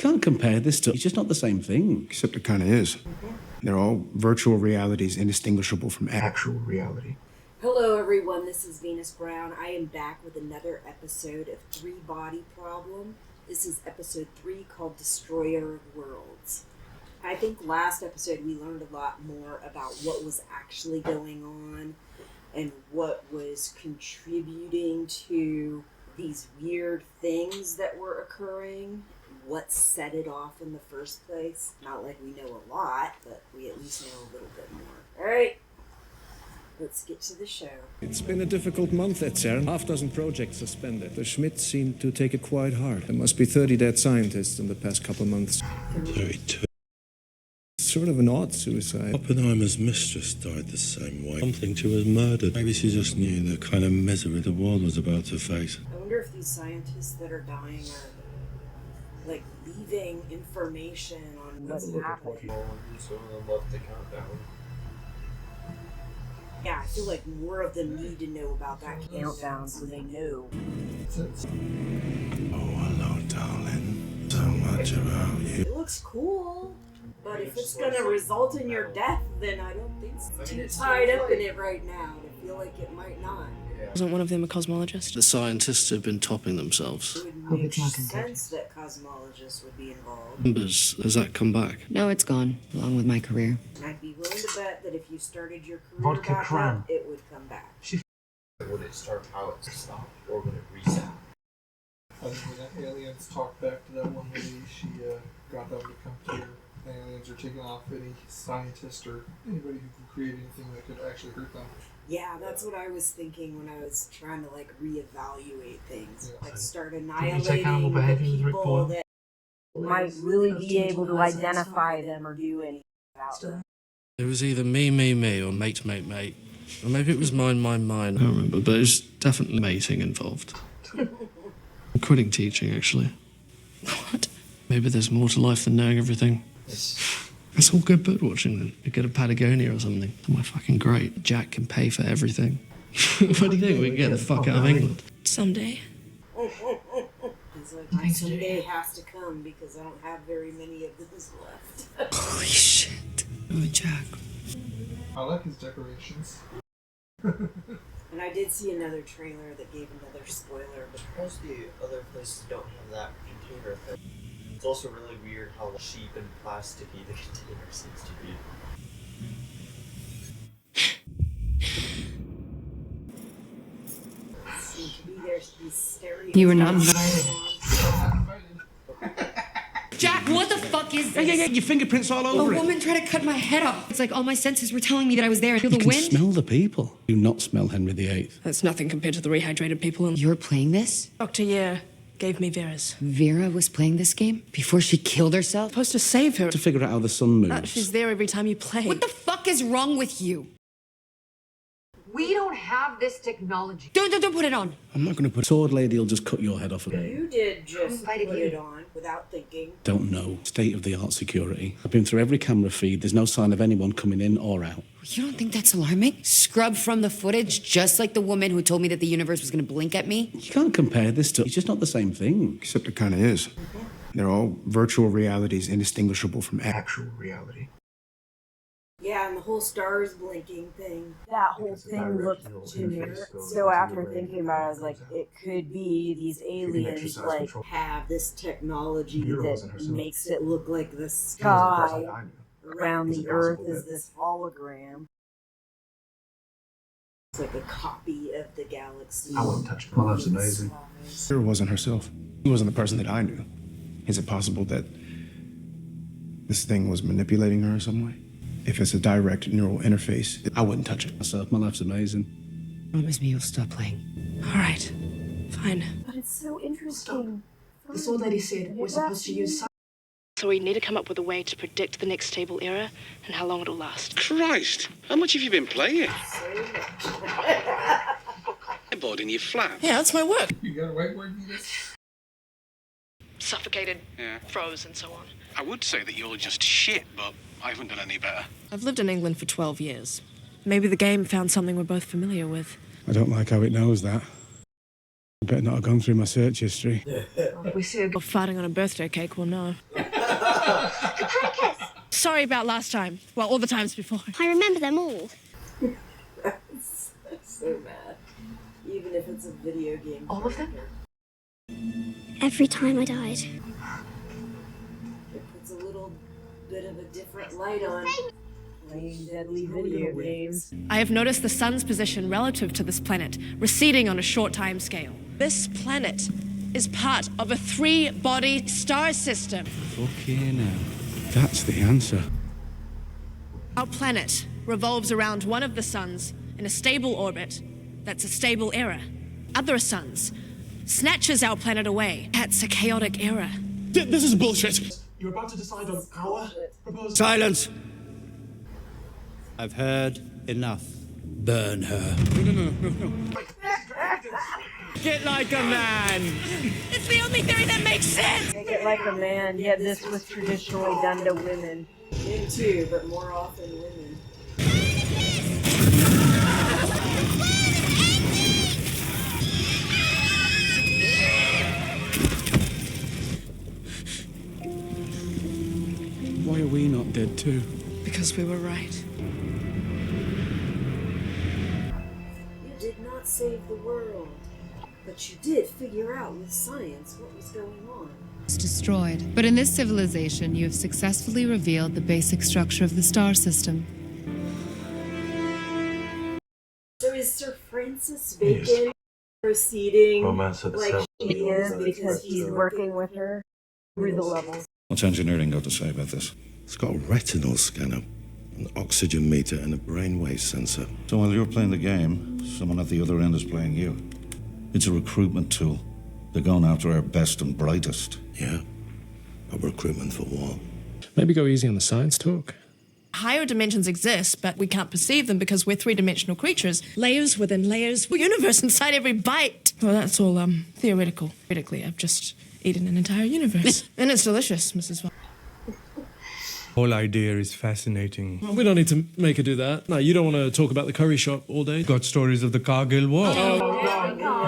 can't compare this to... It's just not the same thing. Except it kind of is. They're all virtual realities indistinguishable from actual reality. Hello everyone, this is Venus Brown. I am back with another episode of Three Body Problem. This is episode 3 called Destroyer of Worlds. I think last episode we learned a lot more about what was actually going on and what was contributing to these weird things that were occurring. What set it off in the first place. Not like we know a lot, but we at least know a little bit more. Alright, let's get to the show. It's been a difficult month at CERN. Half dozen projects suspended. The Schmidt seemed to take it quite hard. There must be 30 dead scientists in the past couple months. 32. Sort of an odd suicide. Oppenheimer's mistress died the same way. Something she was murdered. Maybe she just knew the kind of misery the world was about to face. I wonder if these scientists that are dying are like leaving information on what's happening. Yeah, I feel like more of them need to know about that countdown so they know. Oh, hello, darling. So much about you. It looks cool, but if it's gonna result in your death, then I don't think so. Too tied up in it right now to feel like it might not. Wasn't one of them a cosmologist? The scientists have been topping themselves. It would make sense that cosmologists would be involved. Has that come back? No, it's gone, along with my career. And I'd be willing to bet that if you started your career back up, it would come back. Would it start how it stopped, or would it reset? I think when the aliens talked back to that one lady, she got them to come to her. The aliens are taking off any scientist or anybody who can create anything that could actually hurt them. Yeah, that's what I was thinking when I was trying to like reevaluate things. Like start annihilating the people that might really be able to identify them or do anything about them. It was either me, or mate. Or maybe it was mine. I don't remember, but it was definitely mating involved. I'm quitting teaching, actually. What? Maybe there's more to life than knowing everything. It's all good bird watching then. We go to Patagonia or something. Am I fucking great? Jack can pay for everything. What do you think? We can get the fuck out of England. Someday. He's like, my someday has to come because I don't have very many of those left. Holy shit. Oh, Jack. I like his decorations. And I did see another trailer that gave another spoiler, but Most of the other places don't have that container thing. It's also really weird how cheap and plasticky the container seems to be. seem to be there's these stereotypes. You were not invited. Jack, what the fuck is this? Yeah, your fingerprints all over A woman tried to cut my head off. It's like all my senses were telling me that I was there. I feel the You can wind. smell the people. Do not smell Henry VIII. That's nothing compared to the rehydrated people. You're playing this? Dr. Yer gave me Vera's. Vera was playing this game before she killed herself? Supposed to save her. To figure out how the sun moves. She's there every time you play. What the fuck is wrong with you? We don't have this technology. Don't put it on. I'm not going to put... Sword lady will just cut your head off. You did just put invited you. it on without thinking. Don't know. State-of-the-art security. I've been through every camera feed. There's no sign of anyone coming in or out. You don't think that's alarming? Scrub from the footage, just like the woman who told me that the universe was going to blink at me? You can't compare this to... It's just not the same thing. Except it kind of is. They're all virtual realities indistinguishable from actual reality. Yeah, and the whole stars blinking thing. That whole thing looked generic. So after thinking about it, I was like, it could be these aliens like have this technology that makes it look like the sky around the Earth is this hologram. It's like a copy of the galaxy. I wouldn't touch it. Well, that's amazing. Vera wasn't herself. He wasn't the person that I knew. Is it possible that this thing was manipulating her in some way? If it's a direct neural interface, I wouldn't touch it. Myself, my life's amazing. Promise me you'll stop playing. All right. Fine. But it's so interesting. This old lady said we're supposed to use science. So we need to come up with a way to predict the next stable era and how long it'll last. Christ, how much have you been playing? Board in your flat. Yeah, that's my work. You got a whiteboard, Venus? Suffocated, Yeah. froze, and so on. I would say that you're just shit, but I haven't done any better. I've lived in England for 12 years. Maybe the game found something we're both familiar with. I don't like how it knows that. I better not have gone through my search history. If we see a Or farting on a birthday cake, we'll know. Sorry about last time. Well, all the times before. I remember them all. That's so bad. Even if it's a video game. all of them? Every time I died. It puts a little bit of a different light on playing deadly video games. I have noticed the sun's position relative to this planet, receding on a short time scale. This planet is part of a 3-body star system. Fucking hell. That's the answer. Our planet revolves around one of the suns in a stable orbit that's a stable era. Other suns snatches our planet away. That's a chaotic era. This is bullshit. You're about to decide on our proposal. Silence! I've heard enough. Burn her. No. Get like a man! It's the only theory that makes sense! Make it like a man, yet this was traditionally done to women. Men too, but more often women. Why are we not dead too? Because we were right. You did not save the world, but you did figure out with science what was going on. It's destroyed. But in this civilization, you have successfully revealed the basic structure of the star system. So is Sir Francis Bacon proceeding Romance at the like South. she is because he's working with her through the levels? What's engineering got to say about this? It's got a retinal scanner, an oxygen meter, and a brainwave sensor. So while you're playing the game, someone at the other end is playing you. It's a recruitment tool. They're going after our best and brightest. Yeah. But recruitment for what? Maybe go easy on the science talk. Higher dimensions exist, but we can't perceive them because we're 3-dimensional creatures. Layers within layers. Universe inside every bite. Well, that's all, theoretical. Critically, I've just eaten an entire universe. And it's delicious, Mrs. Von. Whole idea is fascinating. Well, we don't need to make her do that. No, you don't want to talk about the curry shop all day. Got stories of the Kargil War.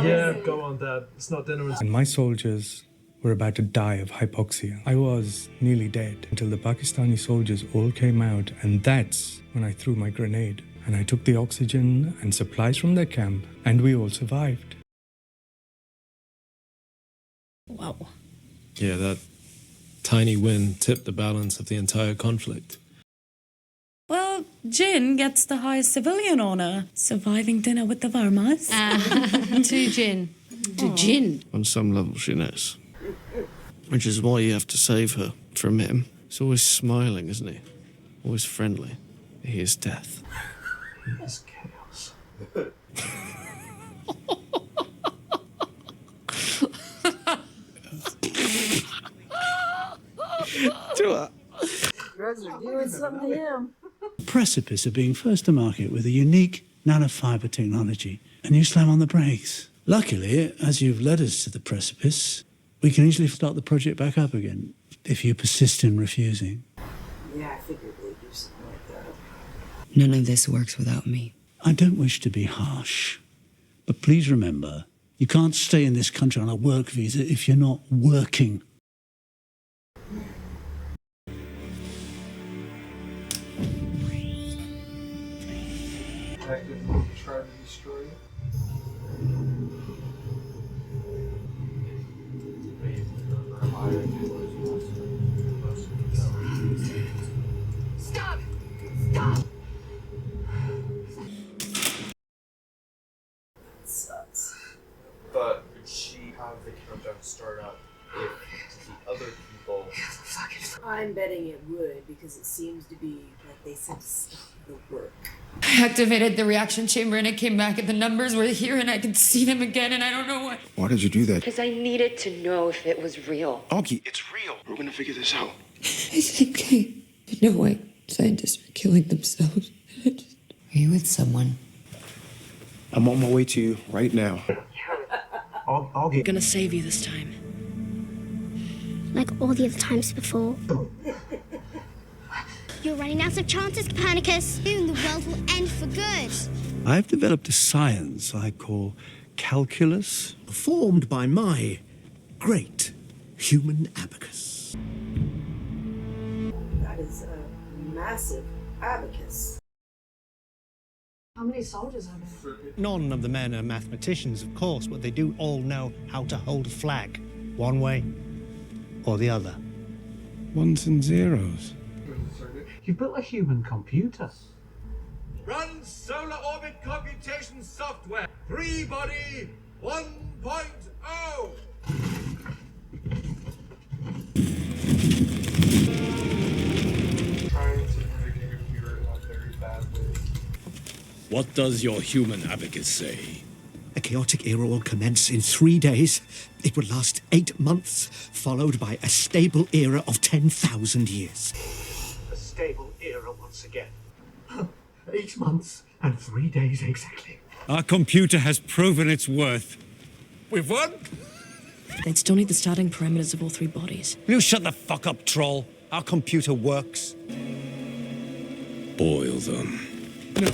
Yeah, go on, Dad. It's not dinner. And my soldiers were about to die of hypoxia. I was nearly dead until the Pakistani soldiers all came out, and that's when I threw my grenade. And I took the oxygen and supplies from their camp, and we all survived. Wow. Yeah, that tiny win tipped the balance of the entire conflict. Well, Jin gets the highest civilian honor, surviving dinner with the Vermas. To Jin. To Jin. On some level, she knows. Which is why you have to save her from him. He's always smiling, isn't he? Always friendly. He is death. He is chaos. You guys are doing something to him. Precipice of being first to market with a unique nanofiber technology, and you slam on the brakes. Luckily, as you've led us to the precipice, we can easily start the project back up again if you persist in refusing. Yeah, I figured they'd do something like that. None of this works without me. I don't wish to be harsh, but please remember, you can't stay in this country on a work visa if you're not working. Actively try to destroy it. Stop! Stop! Sucks. But would she have the countdown start up if the other people... I'm betting it would, because it seems to be like they said to stop the work. I activated the reaction chamber and it came back and the numbers were here and I could see them again and I don't know why. Why did you do that? Because I needed to know if it was real. Augie, It's real. We're gonna figure this out. I think I know why scientists are killing themselves. Are you with someone? I'm on my way to you right now. I'm gonna save you this time. Like all the other times before. You're running out of chances, Copernicus. Soon the world will end for good. I've developed a science I call calculus? Formed by my great human abacus. That is a massive abacus. How many soldiers are there? None of the men are mathematicians, of course, but they do all know how to hold a flag, one way or the other. Ones and zeros. You built a human computer. Run solar orbit computation software. 3-body 1.0. Trying to make a computer in a very bad way. What does your human abacus say? A chaotic era will commence in 3 days. It will last 8 months, followed by a stable era of 10,000 years. A stable era once again. 8 months and 3 days exactly. Our computer has proven its worth. We've won? They'd still need the starting parameters of all 3 bodies. You shut the fuck up, troll. Our computer works. Boil them. No,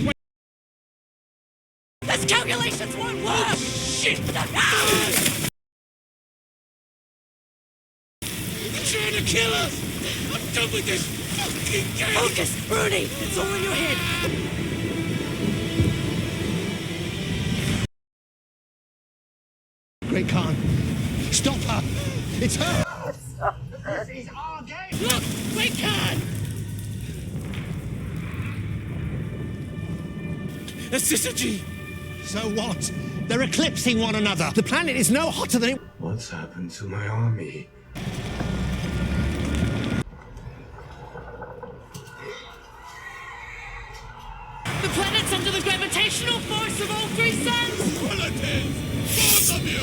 wait. Those calculations won't work! Shit! They're trying to kill us! I'm done with this fucking game! Focus, Bernie! It's all in your head! Great Khan, stop her! It's her! This is our game. Look, Great Khan! A syzygy! So what? They're eclipsing one another. The planet is no hotter than it... What's happened to my army? The planet's under the gravitational force of all 3 suns! Relatives! Both of you!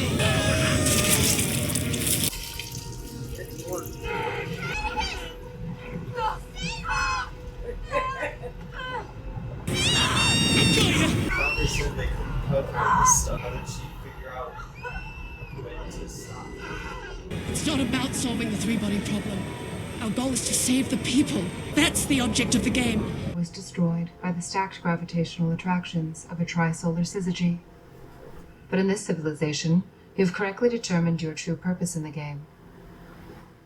They said they couldn't put her this stuff. How did she figure out when to stop? It's not about solving the 3-body problem. Our goal is to save the people. That's the object of the game. Was destroyed by the stacked gravitational attractions of a trisolar syzygy. But in this civilization, you have correctly determined your true purpose in the game.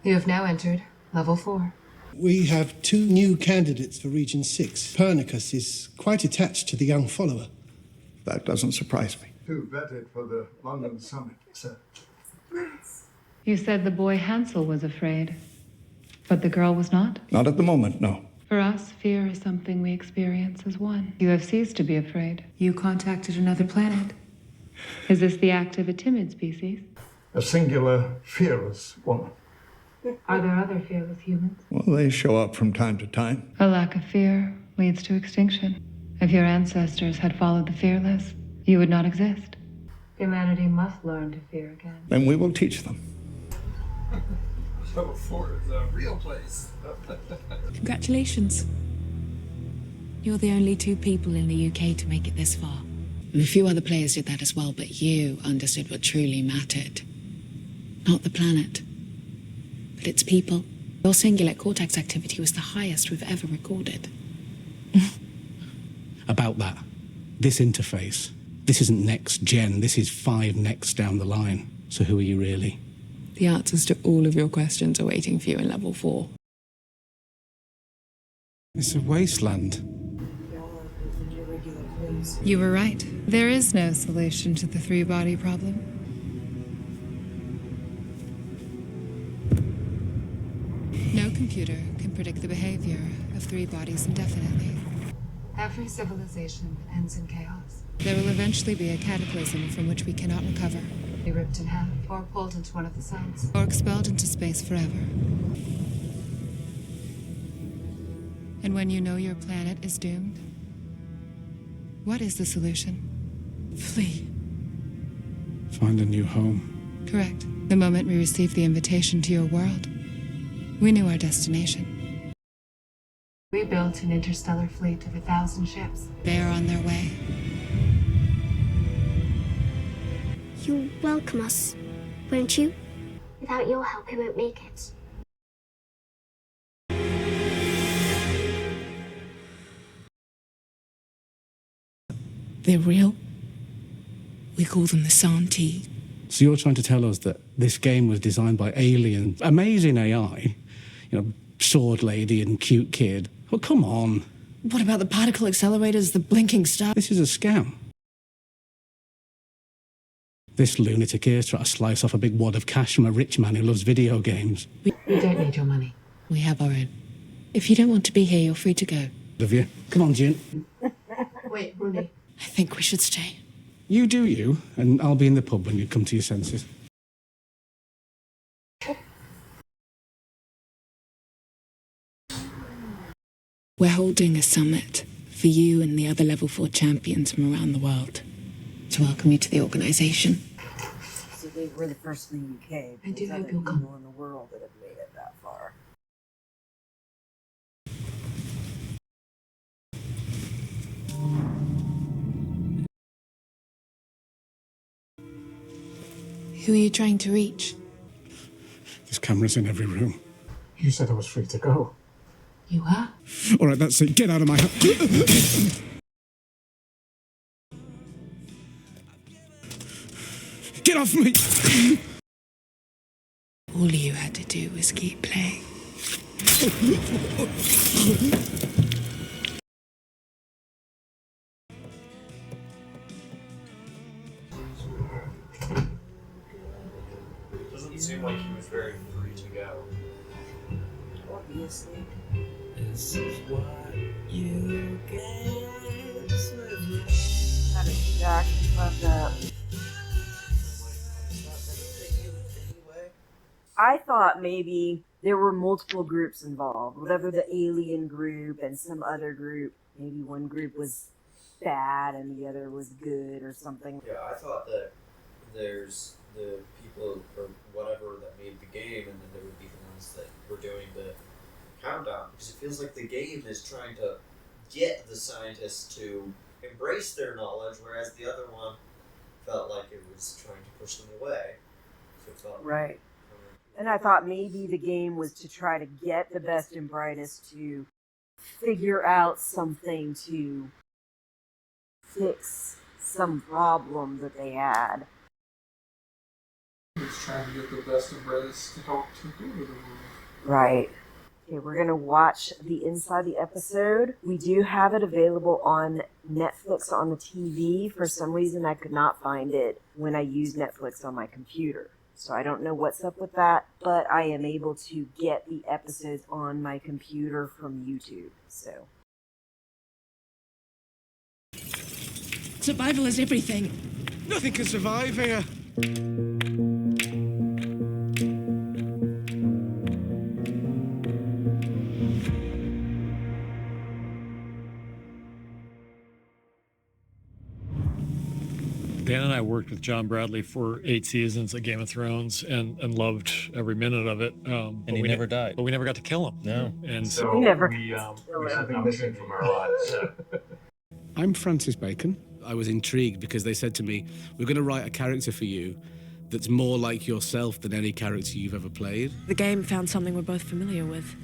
You have now entered level 4. We have 2 new candidates for Region 6. Pernicus is quite attached to the young follower. That doesn't surprise me. Who vetted for the London summit, sir? You said the boy Hansel was afraid, but the girl was not? Not at the moment, no. For us, fear is something we experience as one. You have ceased to be afraid. You contacted another planet. Is this the act of a timid species? A singular, fearless woman. Are there other fearless humans? Well, they show up from time to time. A lack of fear leads to extinction. If your ancestors had followed the fearless, you would not exist. Humanity must learn to fear again. Then we will teach them. Level 4 is a real place. Congratulations. You're the only 2 people in the UK to make it this far. A few other players did that as well, but you understood what truly mattered. Not the planet, but its people. Your Singulate Cortex activity was the highest we've ever recorded. About that, this interface, this isn't next gen, this is 5 next down the line. So who are you really? The answers to all of your questions are waiting for you in level 4. It's a wasteland. You were right. There is no solution to the 3-body problem. No computer can predict the behavior of 3 bodies indefinitely. Every civilization ends in chaos. There will eventually be a cataclysm from which we cannot recover. Be ripped in half, or pulled into one of the suns, or expelled into space forever. And when you know your planet is doomed, what is the solution? Flee. Find a new home. Correct. The moment we received the invitation to your world, we knew our destination. We built an interstellar fleet of 1,000 ships. They are on their way. You'll welcome us, won't you? Without your help, we won't make it. They're real? We call them the Santee. So you're trying to tell us that this game was designed by alien, amazing AI, sword lady and cute kid. Well, come on. What about the particle accelerators, the blinking star? This is a scam. This lunatic here is trying to slice off a big wad of cash from a rich man who loves video games. We don't need your money. We have our own. If you don't want to be here, you're free to go. Have you? Come on, Jin. Wait, Rooney. I think we should stay. You do you, and I'll be in the pub when you come to your senses. We're holding a summit for you and the other level 4 champions from around the world to welcome you to the organization. So they were the first in the UK. I do There's hope other you'll come. people in the world that have made it that far. Who are you trying to reach? There's cameras in every room. You said I was free to go. You are? All right, that's it. Get out of my house. Get off me! All you had to do was keep playing. Doesn't seem like he was very free to go. Obviously. This is what you get with me. That is Jack fucked up. I thought maybe there were multiple groups involved, whatever the alien group and some other group. Maybe one group was bad and the other was good or something. Yeah, I thought that there's the people or whatever that made the game, and then there would be the ones that were doing the countdown, because it feels like the game is trying to get the scientists to embrace their knowledge, whereas the other one felt like it was trying to push them away. So it felt Right. And I thought maybe the game was to try to get the best and brightest to figure out something to fix some problem that they had. He's trying to get the best and brightest to help take over the world. Right. Okay, we're going to watch the inside the episode. We do have it available on Netflix on the TV. For some reason, I could not find it when I used Netflix on my computer. So I don't know what's up with that, but I am able to get the episodes on my computer from YouTube. So Survival is everything. Nothing can survive here. Dan and I worked with John Bradley for 8 seasons of Game of Thrones and loved every minute of it. And he never died. But we never got to kill him. No. And we never. There's something missing from our lives. I'm Francis Bacon. I was intrigued because they said to me, we're going to write a character for you that's more like yourself than any character you've ever played. The game found something we're both familiar with.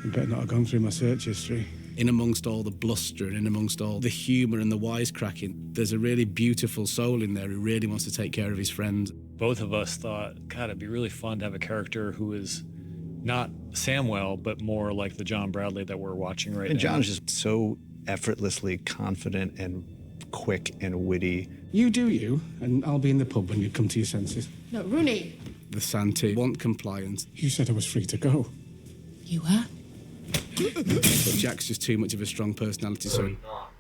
You better not have gone through my search history. In amongst all the bluster and in amongst all the humour and the wisecracking, there's a really beautiful soul in there who really wants to take care of his friends. Both of us thought, God, it'd be really fun to have a character who is not Samwell, but more like the John Bradley that we're watching right now. And John's just so effortlessly confident and quick and witty. You do you, and I'll be in the pub when you come to your senses. No, Rooney. The Santee want compliance. You said I was free to go. You are? But Jack's just too much of a strong personality, so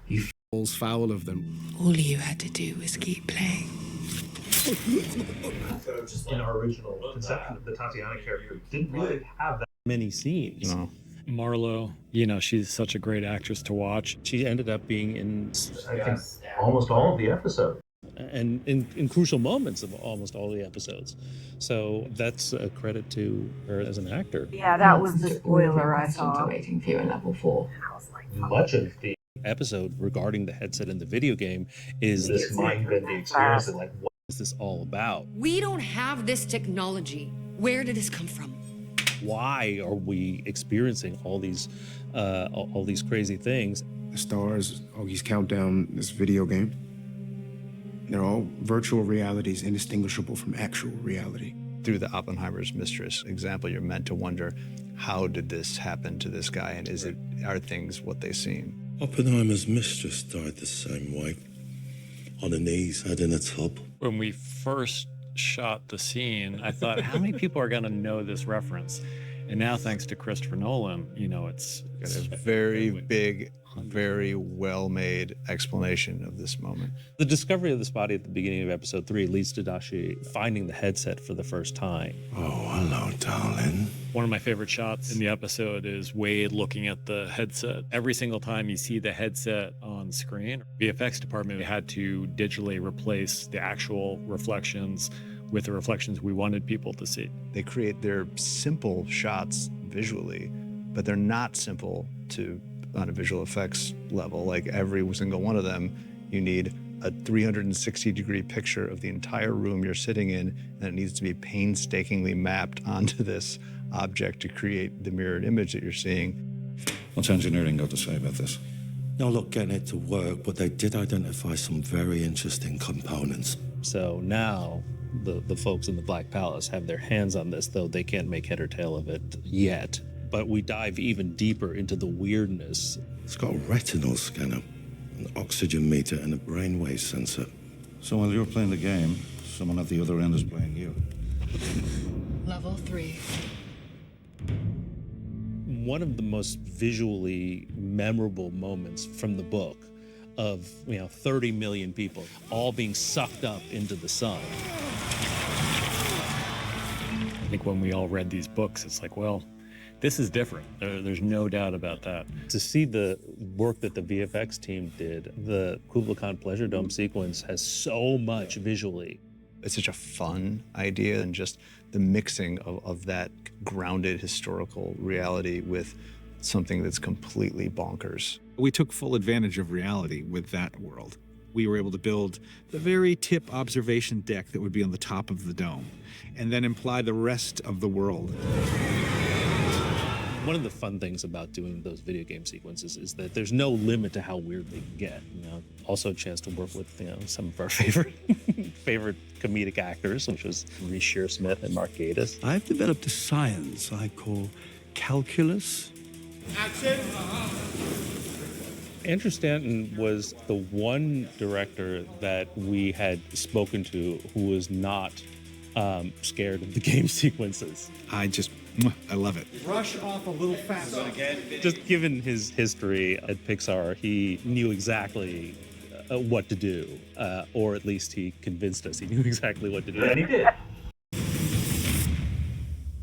he falls foul of them. All you had to do was keep playing. In our original conception of the Tatiana character, didn't really have that many scenes. No. Marlo, she's such a great actress to watch. She ended up being in, I think, almost all of the episodes. And in crucial moments of almost all the episodes. So that's a credit to her as an actor. Yeah, that was the spoiler I saw. Waiting for you in level 4. Much of the episode regarding the headset in the video game is this mind-bending experience and like, what is this all about? We don't have this technology. Where did this come from? Why are we experiencing all these crazy things? The stars, Augie's Countdown, this video game. They're all virtual realities indistinguishable from actual reality. Through the Oppenheimer's Mistress example, you're meant to wonder, how did this happen to this guy, and are things what they seem? Oppenheimer's mistress died the same way, on her knees, head in a tub. When we first shot the scene, I thought, how many people are going to know this reference? And now, thanks to Christopher Nolan, you know, it's a very big, very well-made explanation of this moment. The discovery of this body at the beginning of episode 3 leads to Dashi finding the headset for the first time. Oh, hello, darling. One of my favorite shots in the episode is Wade looking at the headset. Every single time you see the headset on screen, VFX department had to digitally replace the actual reflections with the reflections we wanted people to see. They create their simple shots visually, but they're not simple on a visual effects level. Like every single one of them, you need a 360-degree picture of the entire room you're sitting in, and it needs to be painstakingly mapped onto this object to create the mirrored image that you're seeing. What's engineering got to say about this? No, look, getting it to work, but they did identify some very interesting components. So now the folks in the Black Palace have their hands on this, though they can't make head or tail of it yet. But we dive even deeper into the weirdness. It's got a retinal scanner, an oxygen meter, and a brainwave sensor. So while you're playing the game, someone at the other end is playing you. Level 3. One of the most visually memorable moments from the book of 30 million people all being sucked up into the sun. I think when we all read these books, it's like, well, this is different. There's no doubt about that. To see the work that the VFX team did, the Kublai Khan Pleasure Dome sequence has so much visually. It's such a fun idea, and just the mixing of that grounded historical reality with something that's completely bonkers. We took full advantage of reality with that world. We were able to build the very tip observation deck that would be on the top of the dome, and then imply the rest of the world. One of the fun things about doing those video game sequences is that there's no limit to how weird they can get. Also a chance to work with some of our favorite comedic actors, which was Reece Shearsmith and Mark Gatiss. I've developed a science I call calculus. Action! Andrew Stanton was the one director that we had spoken to who was not scared of the game sequences. I love it. Rush off a little faster. Just given his history at Pixar, he knew exactly what to do, or at least he convinced us he knew exactly what to do. And he did.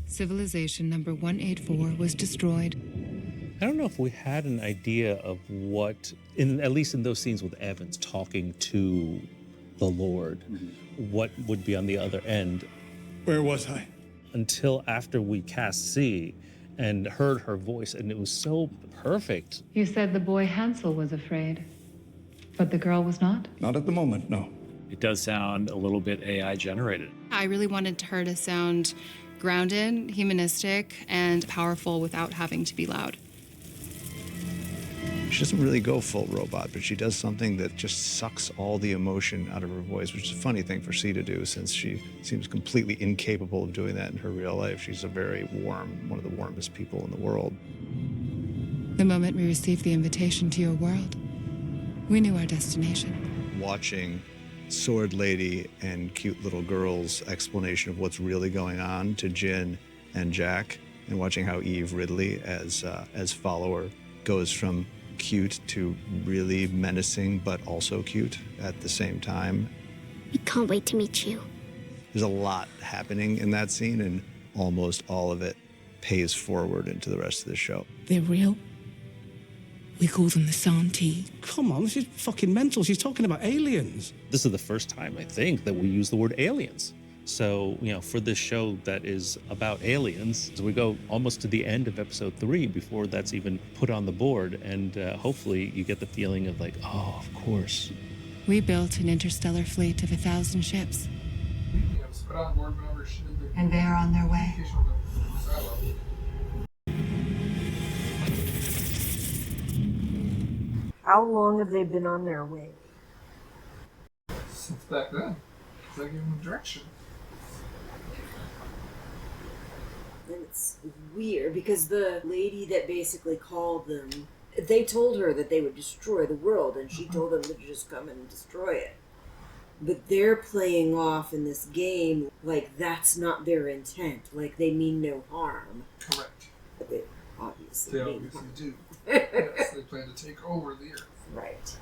Civilization number 184 was destroyed. I don't know if we had an idea of what, at least in those scenes with Evans talking to the Lord, what would be on the other end. Where was I? Until after we cast C and heard her voice, and it was so perfect. You said the boy Hansel was afraid, but the girl was not? Not at the moment, no. It does sound a little bit AI generated. I really wanted her to sound grounded, humanistic, and powerful without having to be loud. She doesn't really go full robot, but she does something that just sucks all the emotion out of her voice, which is a funny thing for C to do, since she seems completely incapable of doing that in her real life. She's a very warm, one of the warmest people in the world. The moment we received the invitation to your world, we knew our destination. Watching Sword Lady and cute little girl's explanation of what's really going on to Jin and Jack, and watching how Eve Ridley, as follower, goes from cute to really menacing, but also cute at the same time. We can't wait to meet you. There's a lot happening in that scene, and almost all of it pays forward into the rest of the show. They're real. We call them the Santee. Come on, this is fucking mental. She's talking about aliens. This is the first time, I think, that we use the word aliens. So, for this show that is about aliens, we go almost to the end of episode 3 before that's even put on the board. And hopefully you get the feeling of like, oh, of course. We built an interstellar fleet of 1,000 ships. And they are on their way. How long have they been on their way? Since back then. They gave him direction. And it's weird because the lady that basically called them, they told her that they would destroy the world, and she told them to just come and destroy it. But they're playing off in this game like that's not their intent, like they mean no harm. Correct. But they obviously They mean obviously harm. do. Yes, they plan to take over the earth. Right.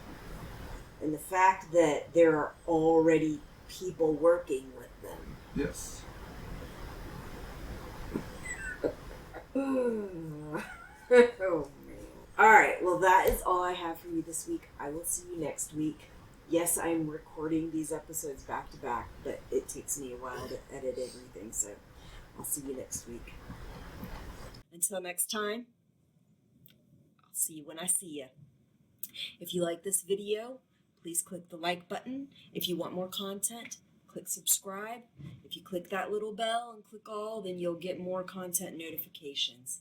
And the fact that there are already people working with them. Yes. Oh, man. Alright, well, that is all I have for you this week. I will see you next week. Yes, I'm recording these episodes back to back, but it takes me a while to edit everything, so I'll see you next week. Until next time, I'll see you when I see you. If you like this video, please click the like button. If you want more content, click subscribe. If you click that little bell and click all, then you'll get more content notifications.